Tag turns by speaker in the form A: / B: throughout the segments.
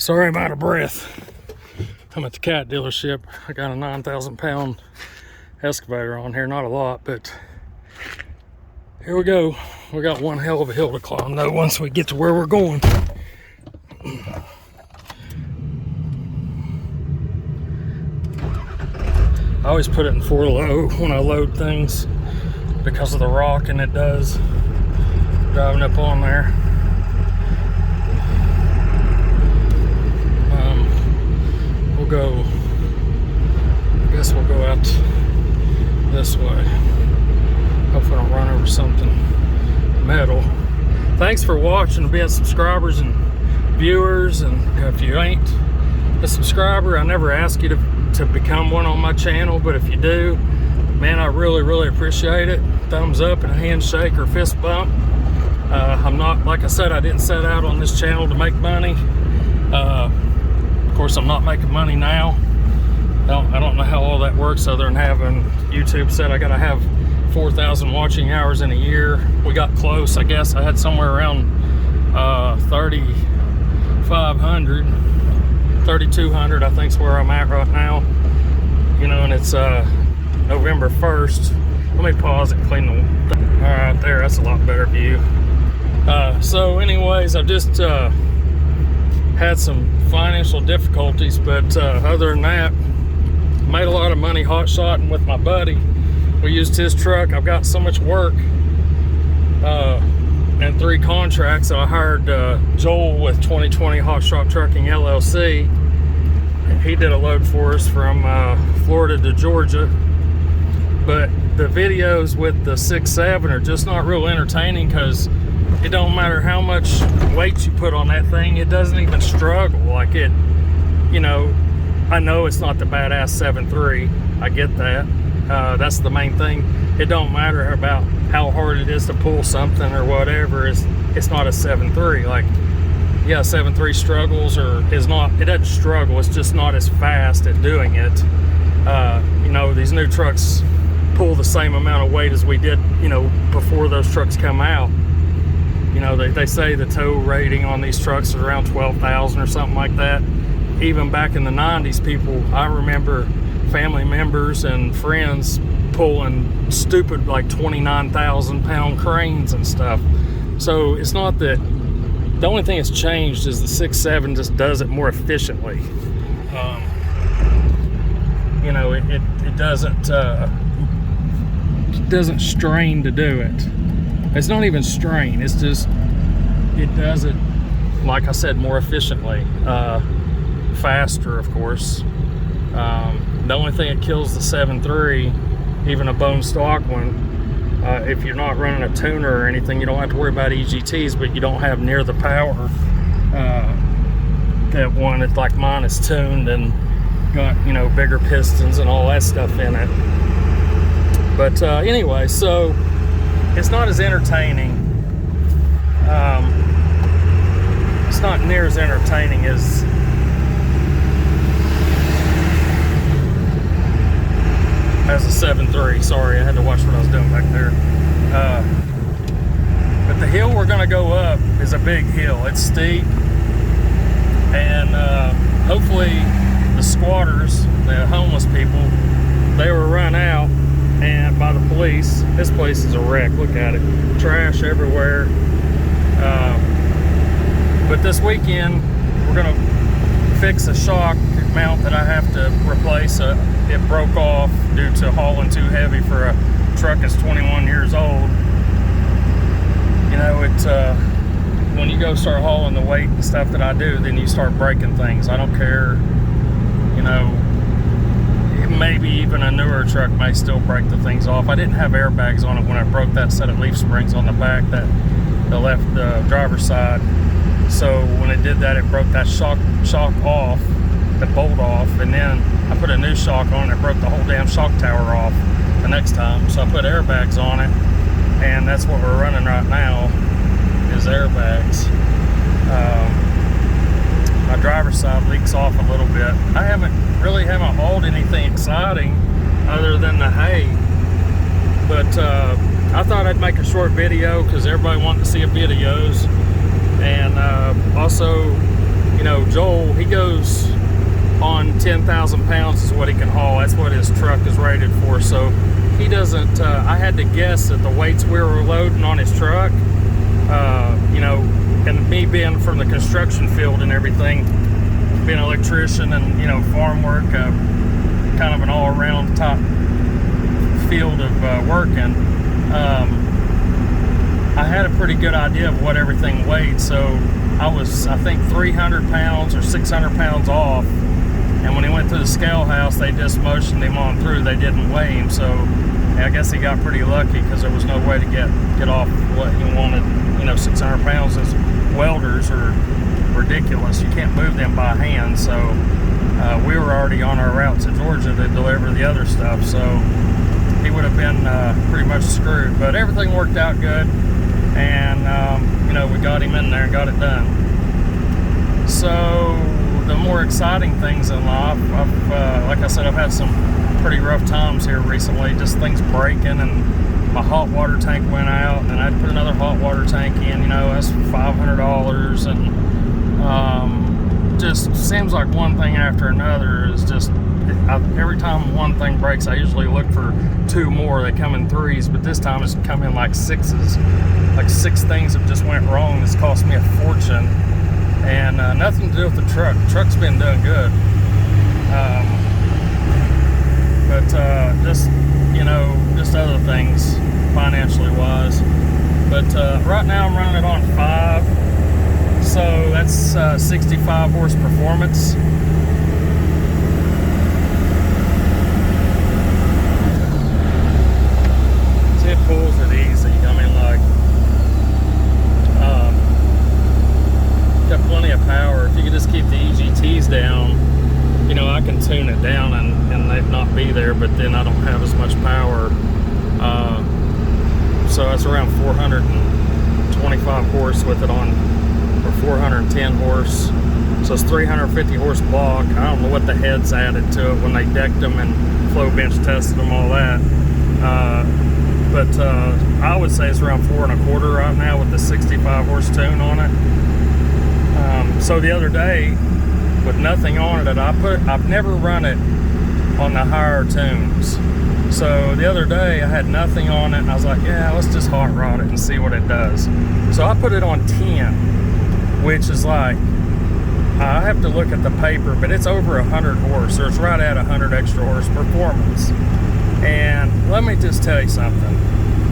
A: Sorry, I'm out of breath. I'm at the cat dealership. I got a 9,000 pound excavator on here. Not a lot, but here we go. We got one hell of a hill to climb though once we get to where we're going. I always put it in 4 low when I load things because of the rock, and it does driving up on there. We'll go, I guess we'll go out this way. Hopefully I don't run over something metal. Thanks for watching, being subscribers and viewers, and if you ain't a subscriber, I never ask you to become one on my channel, but if you do, man, I really appreciate it. Thumbs up and a handshake or fist bump. I'm not, like I said, I didn't set out on this channel to make money. Of course, I'm not making money now. I don't know how all that works other than having, YouTube said I gotta have 4,000 watching hours in a year. We got close, I guess. I had somewhere around 3,500, 3,200, I think is where I'm at right now. You know, and it's November 1st. Let me pause and clean the, all right, there, that's a lot better view. So anyways, I've just had some financial difficulties, but other than that, made a lot of money hot shotting with my buddy. We used his truck. I've got so much work and 3 contracts. I hired Joel with 2020 Hot Shot Trucking LLC. He did a load for us from Florida to Georgia, but the videos with the 6.7 are just not real entertaining because it don't matter how much weight you put on that thing, it doesn't even struggle. Like it, you know, I know it's not the badass 7.3. I get that. That's the main thing. It don't matter about how hard it is to pull something or whatever. It's not a 7.3. Like, yeah, 7.3 struggles or is not, it doesn't struggle. It's just not as fast at doing it. You know, these new trucks pull the same amount of weight as we did, you know, before those trucks come out. You know, they say the tow rating on these trucks is around 12,000 or something like that. Even back in the 90s, people, I remember family members and friends pulling stupid like 29,000 pound cranes and stuff. So it's not that, the only thing that's changed is the 6.7 just does it more efficiently. You know, it doesn't strain to do it. It's not even strain, it's just, it does it, like I said, more efficiently. Faster, of course. The only thing that kills the 7.3, even a bone stock one, if you're not running a tuner or anything, you don't have to worry about EGTs, but you don't have near the power that one, it's like mine is tuned and got, you know, bigger pistons and all that stuff in it. But anyway, so it's not as entertaining. It's not near as entertaining as a 7.3. Sorry, I had to watch what I was doing back there. But the hill we're gonna go up is a big hill. It's steep, and hopefully the squatters, the homeless people, they were run out and by the police. This place is a wreck. Look at it, trash everywhere. But this weekend we're gonna fix a shock mount that I have to replace. It broke off due to hauling too heavy for a truck that's 21 years old. You know, it's when you go start hauling the weight and stuff that I do, then you start breaking things. I don't care, you know, maybe even a newer truck may still break the things off. I didn't have airbags on it when I broke that set of leaf springs on the back, that the left driver's side. So when it did that, it broke that shock off, the bolt off, and then I put a new shock on it. It broke the whole damn shock tower off the next time. So I put airbags on it, and that's what we're running right now is airbags. My driver's side leaks off a little bit. I haven't hauled anything exciting other than the hay, but I thought I'd make a short video because everybody wanted to see videos, and also, you Joel, he goes on 10,000 pounds is what he can haul. That's what his truck is rated for. So he doesn't, I had to guess that the weights we were loading on his truck, and me being from the construction field and everything, being an electrician and, farm work, kind of an all-around top field of working, I had a pretty good idea of what everything weighed. So I was, I think, 300 pounds or 600 pounds off. And when he went to the scale house, they just motioned him on through. They didn't weigh him. So I guess he got pretty lucky because there was no way to get off what he wanted. 600 pounds as welders are ridiculous. You can't move them by hand. So we were already on our route to Georgia to deliver the other stuff. So he would have been pretty much screwed. But everything worked out good. And, we got him in there and got it done. So the more exciting things in life, like I said, I've had some pretty rough times here recently, just things breaking, and my hot water tank went out, and I had to put another hot water tank in, that's $500, and just seems like one thing after another is just, every time one thing breaks, I usually look for two more. They come in threes, but this time it's come in like sixes. Like 6 things have just went wrong. It's cost me a fortune. And nothing to do with the truck. The truck's been doing good. But just other things financially wise. But right now I'm running it on 5. So that's 65 horse performance. See, it pulls it easy. Got plenty of power. If you could just keep the EGTs down, I can tune it down and they'd not be there, but then I don't have as much power. So that's around 425 horse with it on, or 410 horse. So it's 350 horse block. I don't know what the heads added to it when they decked them and flow bench tested them, all that. But I would say it's around 4 1/4 right now with the 65 horse tune on it. So the other day, with nothing on it, I've never run it on the higher tunes. So the other day I had nothing on it, and I was like, yeah, let's just hot rod it and see what it does. So I put it on 10, which is like, I have to look at the paper, but it's over 100 horse, or it's right at 100 extra horse performance. And let me just tell you something.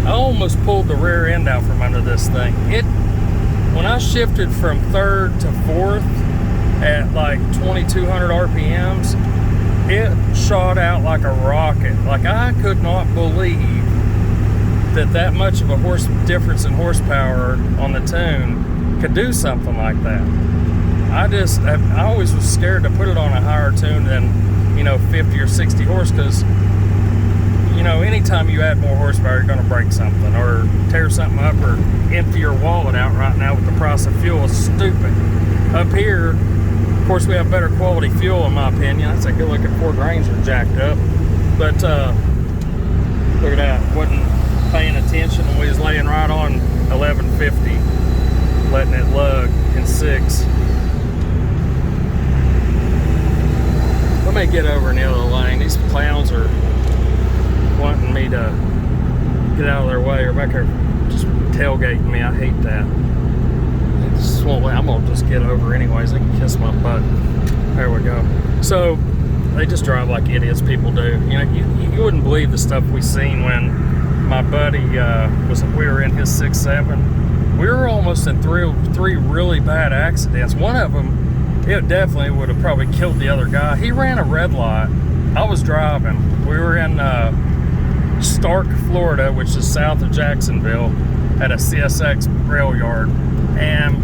A: I almost pulled the rear end out from under this thing. When I shifted from 3rd to 4th at like 2,200 RPMs, it shot out like a rocket. Like, I could not believe that much of a horse difference in horsepower on the tune could do something like that. I always was scared to put it on a higher tune than 50 or 60 horse, because anytime you add more horsepower, you're going to break something or tear something up or empty your wallet out. Right now with the price of fuel, is stupid. Up here, of course, we have better quality fuel, in my opinion. That's a good look at Ford Ranger jacked up. But look at that. Wasn't paying attention, and we was laying right on 1150, letting it lug in 6. Let me get over in the other lane. These clowns are wanting me to get out of their way, or back there just tailgating me. I hate that. I'm gonna just get over anyways. They can kiss my butt. There we go. So they just drive like idiots, people do. You wouldn't believe the stuff we seen when my buddy we were in his 6.7. We were almost in three really bad accidents. One of them, it definitely would have probably killed the other guy. He ran a red light. I was driving. We were in Stark, Florida, which is south of Jacksonville, at a CSX rail yard, and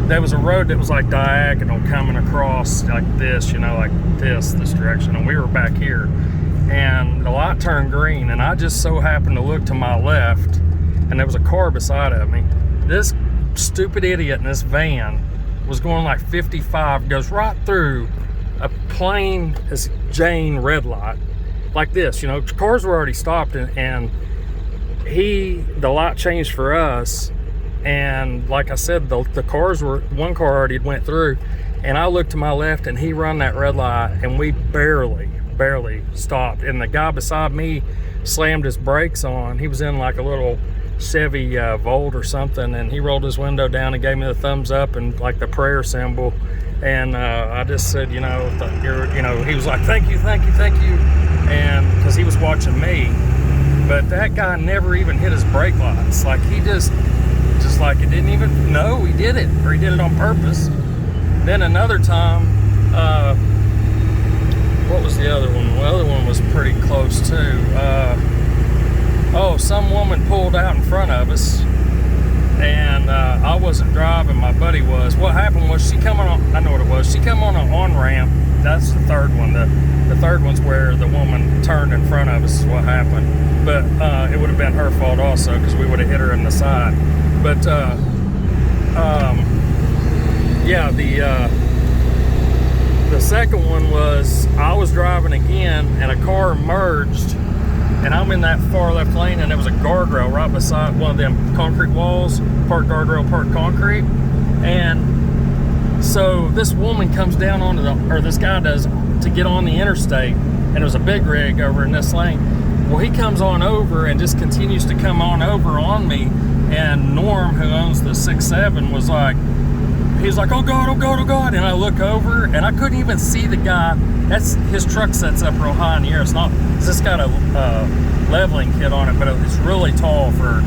A: there was a road that was like diagonal coming across like this, like this direction, and we were back here, and the light turned green, and I just so happened to look to my left, and there was a car beside of me. This stupid idiot in this van was going like 55, goes right through a plain as Jane red light, like this. Cars were already stopped, and the light changed for us, And like I said, the cars were, one car already went through, and I looked to my left and he run that red light, and we barely stopped. And the guy beside me slammed his brakes on. He was in like a little Chevy Volt or something, and he rolled his window down and gave me the thumbs up and like the prayer symbol. And I just said, he was like, thank you, and because he was watching me. But that guy never even hit his brake lights. Like, he just like, it didn't even know he did it, or he did it on purpose. Then another time, what was the other one? Well, the other one was pretty close too. Some woman pulled out in front of us, and I wasn't driving, my buddy was. What happened was, she come on, I know what it was, she come on an on-ramp. That's the third one. The third one's where the woman turned in front of us is what happened. But it would have been her fault also, because we would have hit her in the side. But yeah, the second one was, I was driving again, and a car merged, and I'm in that far left lane, and there was a guardrail right beside one of them concrete walls, part guardrail, part concrete. And so this woman comes down onto this guy does, to get on the interstate, and it was a big rig over in this lane. Well, he comes on over and just continues to come on over on me, and Norm, who owns the 6-7, was like, he's like, oh God, oh God, oh God. And I look over, and I couldn't even see the guy. That's, his truck sets up real high in the air. It's just got a leveling kit on it, but it's really tall for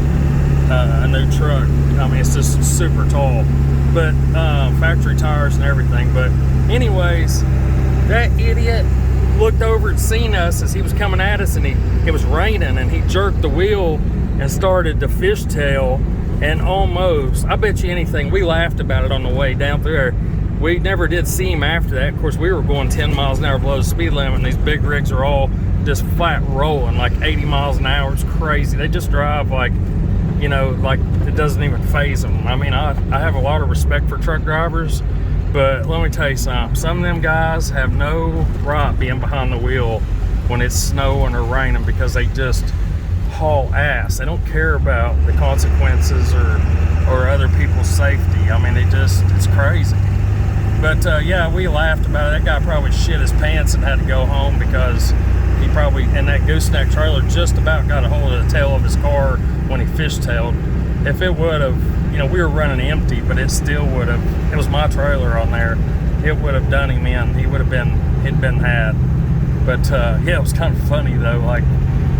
A: a new truck. I mean, it's just super tall, but factory tires and everything. But anyways, that idiot looked over and seen us as he was coming at us, and it was raining, and he jerked the wheel and started to fishtail. And almost, I bet you anything, we laughed about it on the way down through there. We never did see him after that. Of course, we were going 10 miles an hour below the speed limit, and these big rigs are all just flat rolling, like 80 miles an hour. It's crazy. They just drive like, like it doesn't even faze them. I mean, I have a lot of respect for truck drivers, but let me tell you something. Some of them guys have no right being behind the wheel when it's snowing or raining, because they just haul ass. They don't care about the consequences or other people's safety. I mean, it's crazy. But yeah, we laughed about it. That guy probably shit his pants and had to go home, because he probably, in that gooseneck trailer, just about got a hold of the tail of his car when he fishtailed. If it would have, we were running empty, but it still would have, it was my trailer on there, it would have done him in. He'd been had. But yeah, it was kind of funny though. Like,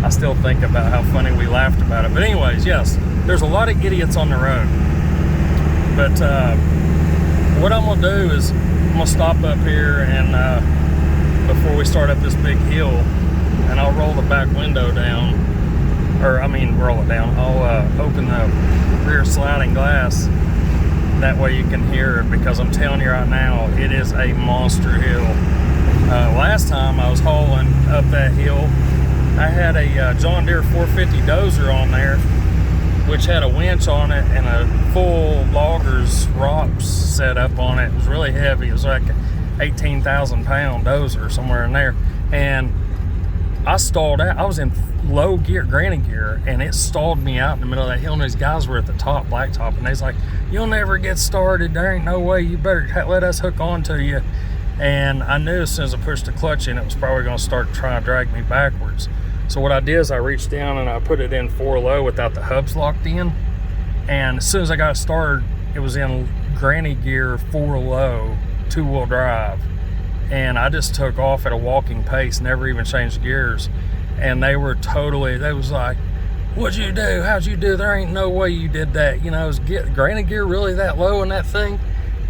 A: I still think about how funny we laughed about it. But anyways, yes, there's a lot of idiots on the road. But what I'm gonna do is, I'm gonna stop up here and before we start up this big hill, and I'll roll the back window down, roll it down. I'll open the rear sliding glass. That way you can hear it, because I'm telling you right now, it is a monster hill. Last time I was hauling up that hill, I had a John Deere 450 dozer on there, which had a winch on it and a full loggers ROPS set up on it. It was really heavy. It was like an 18,000 pound dozer, somewhere in there. And I stalled out. I was in low gear, granny gear, and it stalled me out in the middle of that hill. And these guys were at the top, blacktop, and they was like, you'll never get started. There ain't no way. You better let us hook on to you. And I knew as soon as I pushed the clutch in, it was probably going to start trying to drag me backwards. So what I did is I reached down and I put it in 4 low without the hubs locked in. And as soon as I got started, it was in granny gear 4 low, 2-wheel drive. And I just took off at a walking pace, never even changed gears. And they was like, what'd you do? How'd you do? There ain't no way you did that. Is granny gear really that low in that thing?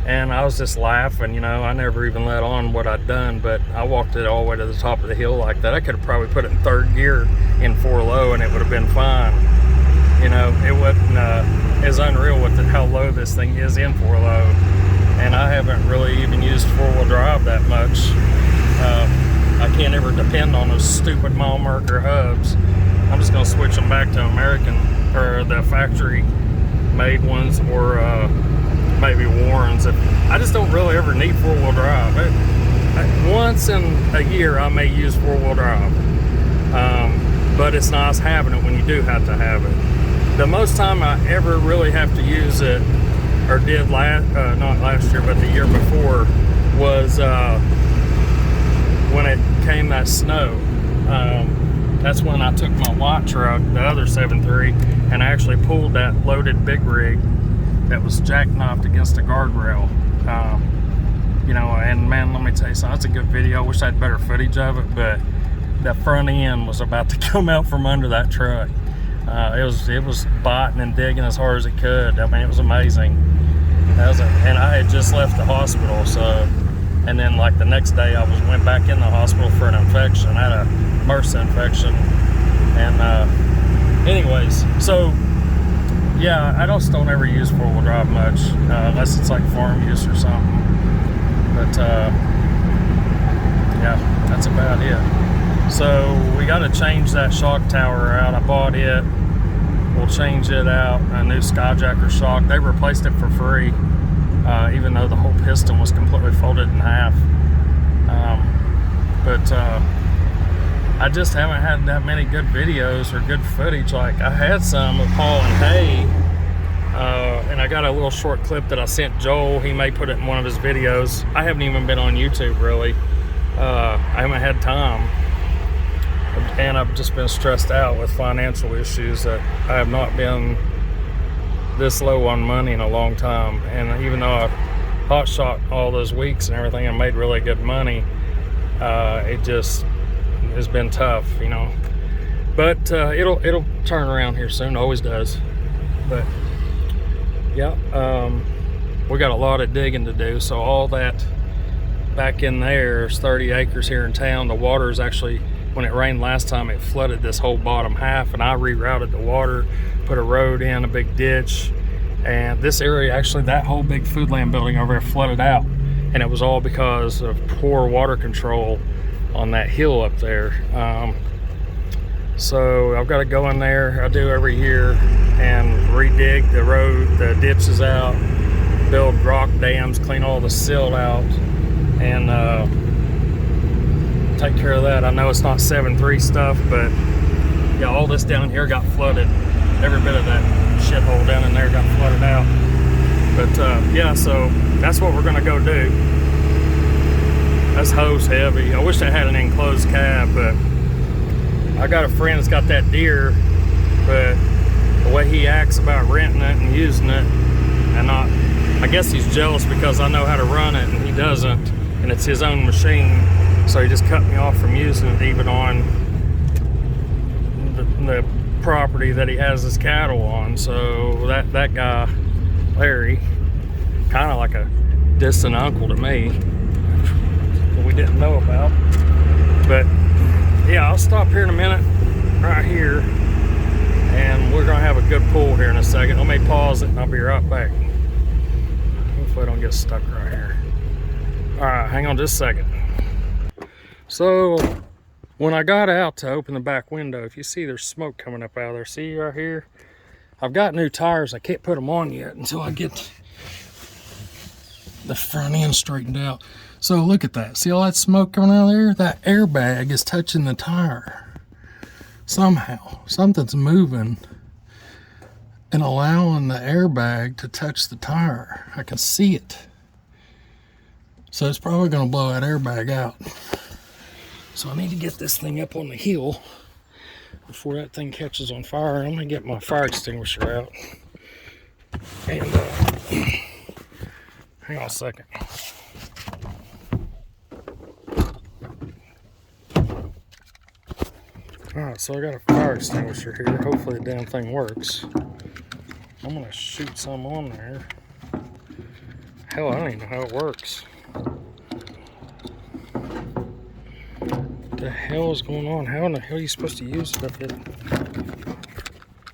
A: And I was just laughing, I never even let on what I'd done, but I walked it all the way to the top of the hill like that. I could have probably put it in 3rd gear in 4 low, and it would have been fine. It wasn't, it's unreal how low this thing is in 4 low. And I haven't really even used 4-wheel drive that much. I can't ever depend on those stupid mile marker hubs. I'm just gonna switch them back to American, or the factory made ones, or maybe Warren's. I just don't really ever need 4-wheel drive. Once in a year I may use 4-wheel drive, but it's nice having it when you do have to have it. The most time I ever really have to use it, or did not last year, but the year before, was when it came that snow. That's when I took my white truck, the other 7.3, and I actually pulled that loaded big rig that was jackknifed against a guardrail. You know, and man, let me tell you something, that's a good video. I wish I had better footage of it, but that front end was about to come out from under that truck. It was biting and digging as hard as it could. I mean, it was amazing. And I had just left the hospital, so, and then like the next day I went back in the hospital for an infection. I had a MRSA infection, and anyways, so yeah, I just don't ever use four-wheel drive much, unless it's like farm use or something. But yeah, that's about it. So we got to change that shock tower out. I bought it. We'll change it out. A new Skyjacker shock. They replaced it for free, even though the whole piston was completely folded in half. But I just haven't had that many good videos or good footage. Like I had some of Paul and Hay, and I got a little short clip that I sent Joel. He may put it in one of his videos. I haven't even been on YouTube really. I haven't had time. And I've just been stressed out with financial issues that I have not been this low on money in a long time. And even though I've hot shot all those weeks and everything and made really good money, it just has been tough, you know. But it'll turn around here soon. It always does. But yeah, we got a lot of digging to do. So all that back in there is 30 acres here in town. The water is actually, when it rained last time, it flooded this whole bottom half, and I rerouted the water, put a road in, a big ditch, and this area, actually that whole big Foodland building over there flooded out, and it was all because of poor water control on that hill up there. So I've got to go in there, I do every year, and redig the road, the ditches out, build rock dams, clean all the silt out, and take care of that. I know it's not 7.3 stuff, but yeah, all this down here got flooded. Every bit of that shithole down in there got flooded out. But yeah, so that's what we're gonna go do. That's hose heavy. I wish I had an enclosed cab, but I got a friend that's got that deer, but the way he acts about renting it and using it, and I guess he's jealous because I know how to run it and he doesn't, and it's his own machine. So he just cut me off from using it even on the property that he has his cattle on. So that guy, Larry, kind of like a distant uncle to me that we didn't know about. But yeah, I'll stop here in a minute right here, and we're gonna have a good pull here in a second. Let me pause it and I'll be right back. Hopefully I don't get stuck right here. All right, hang on just a second. So when I got out to open the back window, if you see there's smoke coming up out of there, see right here? I've got new tires. I can't put them on yet until I get the front end straightened out. So look at that. See all that smoke coming out of there? That airbag is touching the tire. Somehow, something's moving and allowing the airbag to touch the tire. I can see it. So it's probably gonna blow that airbag out. So I need to get this thing up on the hill before that thing catches on fire. I'm gonna get my fire extinguisher out. And hang on a second. Alright, so I got a fire extinguisher here. Hopefully the damn thing works. I'm gonna shoot some on there. Hell, I don't even know how it works. What the hell is going on? How in the hell are you supposed to use it up it?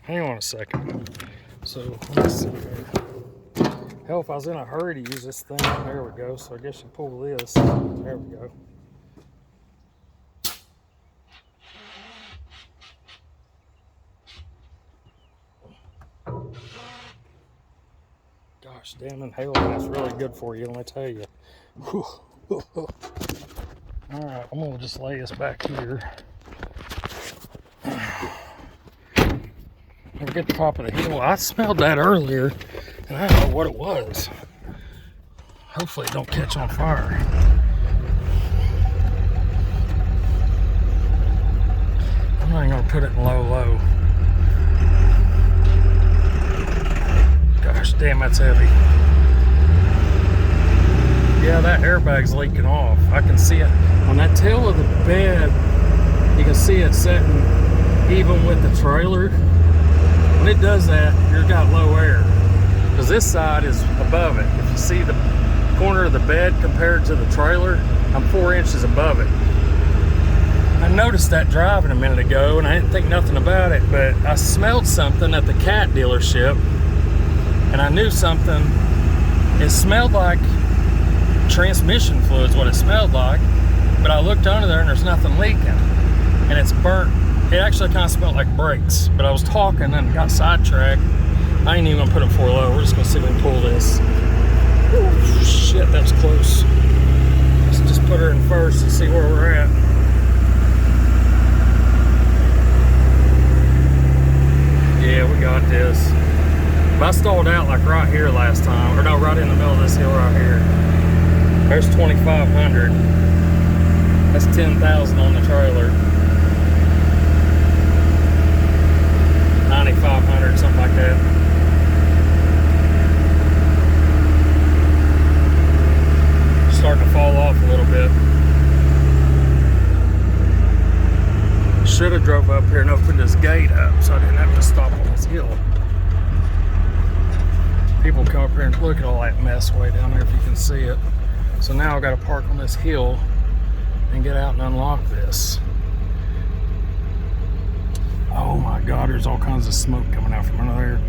A: Hang on a second. So, let me see here. Hell, if I was in a hurry to use this thing, there we go. So I guess you pull this. There we go. Gosh damn it, hell, that's really good for you, let me tell you. Alright, I'm gonna just lay this back here. There we get the top of the hill. I smelled that earlier, and I don't know what it was. Hopefully it don't catch on fire. I'm not even gonna put it in low. Gosh damn, that's heavy. Yeah, that airbag's leaking off. I can see it on that tail of the bed. You can see it setting even with the trailer. When it does that, you've got low air, because this side is above it. If you see the corner of the bed compared to the trailer, I'm 4 inches above it. I noticed that driving a minute ago, and I didn't think nothing about it, but I smelled something at the cat dealership, and I knew something. It smelled like transmission fluid is what it smelled like, but I looked under there and there's nothing leaking, and it's burnt. It actually kind of smelled like brakes, but I was talking and got sidetracked. I ain't even gonna put it 4 low. We're just gonna see if we can pull this. Ooh, shit, that was close. Let's just put her in first and see where we're at. Yeah, we got this. But I stalled out like right here last time, or no, right in the middle of this hill right here. There's 2,500. That's 10,000 on the trailer. 9,500, something like that. Starting to fall off a little bit. Should have drove up here and opened this gate up so I didn't have to stop on this hill. People come up here and look at all that mess way down there if you can see it. So now I've got to park on this hill and get out and unlock this. Oh my God, there's all kinds of smoke coming out from under there.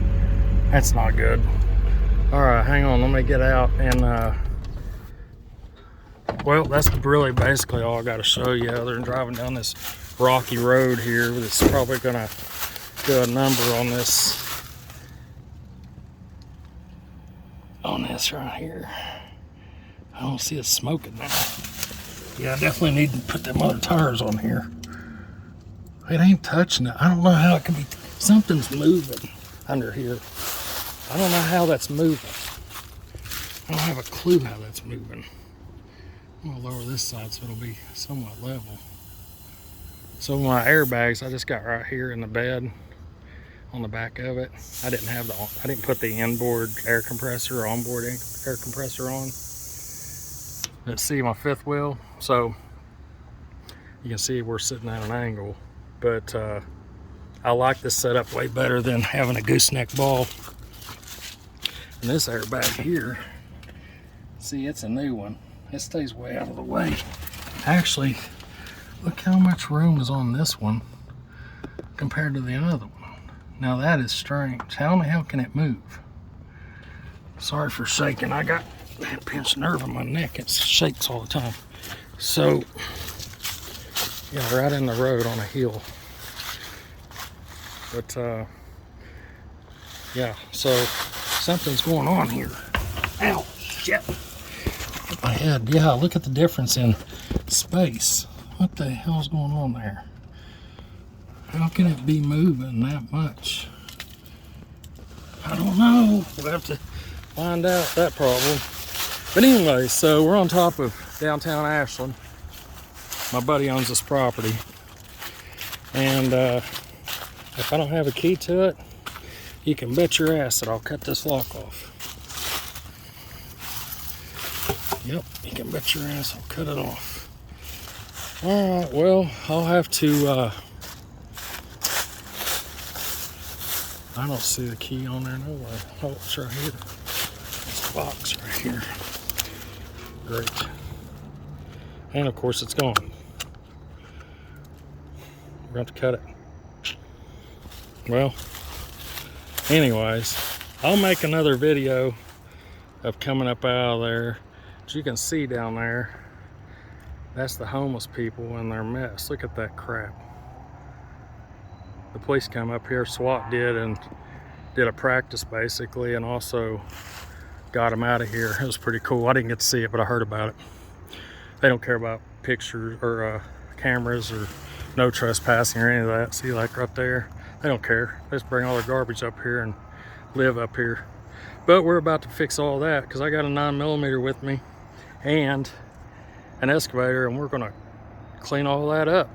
A: That's not good. All right, hang on, let me get out and, well, that's really basically all I got to show you other than driving down this rocky road here. It's probably gonna do a number on this right here. I don't see it smoking now. Yeah, I definitely need to put them other tires on here. It ain't touching it. I don't know how it can be. Something's moving under here. I don't know how that's moving. I don't have a clue how that's moving. I'm gonna lower this side so it'll be somewhat level. So my airbags I just got right here in the bed on the back of it. I didn't put the inboard air compressor or onboard air compressor on. Let's see my fifth wheel. So you can see we're sitting at an angle, but I like this setup way better than having a gooseneck ball. And this airbag here, see, it's a new one. It stays way out of the way. Actually, look how much room is on this one compared to the other one. Now that is strange. How in the hell can it move? Sorry for shaking. I got a pinched nerve in my neck. It shakes all the time. So, yeah, right in the road on a hill. But, yeah, so something's going on here. Ow, shit. Hit my head. Yeah, look at the difference in space. What the hell's going on there? How can it be moving that much? I don't know. We'll have to find out that problem. But anyway, so we're on top of downtown Ashland. My buddy owns this property. And if I don't have a key to it, you can bet your ass that I'll cut this lock off. Yep, you can bet your ass I'll cut it off. Alright, well, I'll have to, I don't see the key on there nowhere. Oh, it's right here. This box right here. Great. And of course it's gone. We're going to have to cut it. Well, anyways, I'll make another video of coming up out of there. As you can see down there, that's the homeless people and their mess. Look at that crap. The police come up here, SWAT did, and did a practice basically, and also got them out of here. It was pretty cool. I didn't get to see it, but I heard about it. They don't care about pictures or cameras or no trespassing or any of that. See, like right there, They don't care. They just bring all their garbage up here and live up here. But we're about to fix all that because I got a 9mm with me and an excavator, and we're gonna clean all that up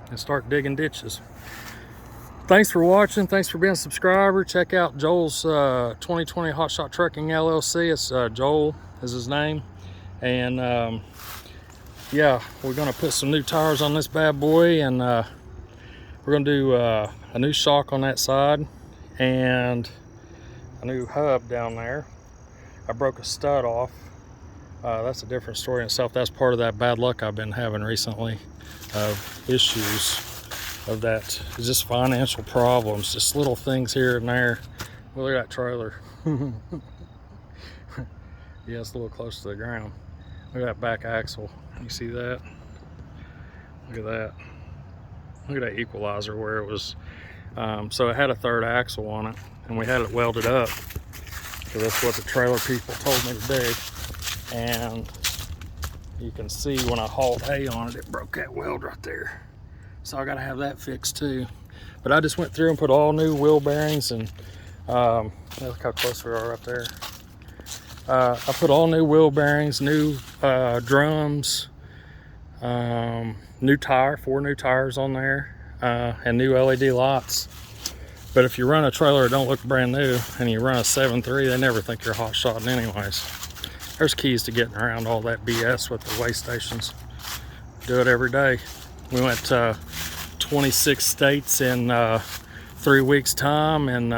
A: and start digging ditches. Thanks for watching. Thanks for being a subscriber. Check out Joel's 2020 Hot Shot Trucking LLC. It's Joel is his name. And yeah, we're gonna put some new tires on this bad boy, and we're gonna do a new shock on that side and a new hub down there. I broke a stud off. That's a different story in itself. That's part of that bad luck I've been having recently of issues of that. It's just financial problems, just little things here and there. Well, look at that trailer. Yeah, it's a little close to the ground. Look at that back axle. You see that? Look at that. Look at that equalizer where it was. So it had a third axle on it, and we had it welded up. So that's what the trailer people told me to do. And you can see when I hauled hay on it, it broke that weld right there. So I gotta have that fixed too. But I just went through and put all new wheel bearings, and look how close we are right there. I put all new wheel bearings, new drums, new tire, 4 new tires on there, and new LED lights. But if you run a trailer that don't look brand new and you run a 7.3, they never think you're hot shotting anyways. There's keys to getting around all that BS with the weigh stations. Do it every day. We went to 26 states in 3 weeks time, and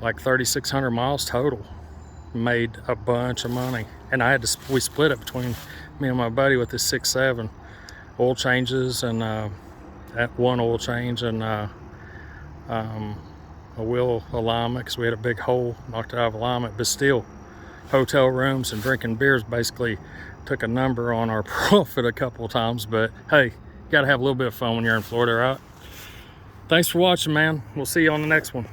A: like 3,600 miles total. Made a bunch of money, and we split it between me and my buddy with this 6.7 oil changes, and that one oil change, and a wheel alignment because we had a big hole knocked out of alignment. But still, hotel rooms and drinking beers basically took a number on our profit a couple of times. But hey, you got to have a little bit of fun when you're in Florida, right? Thanks for watching, man. We'll see you on the next one.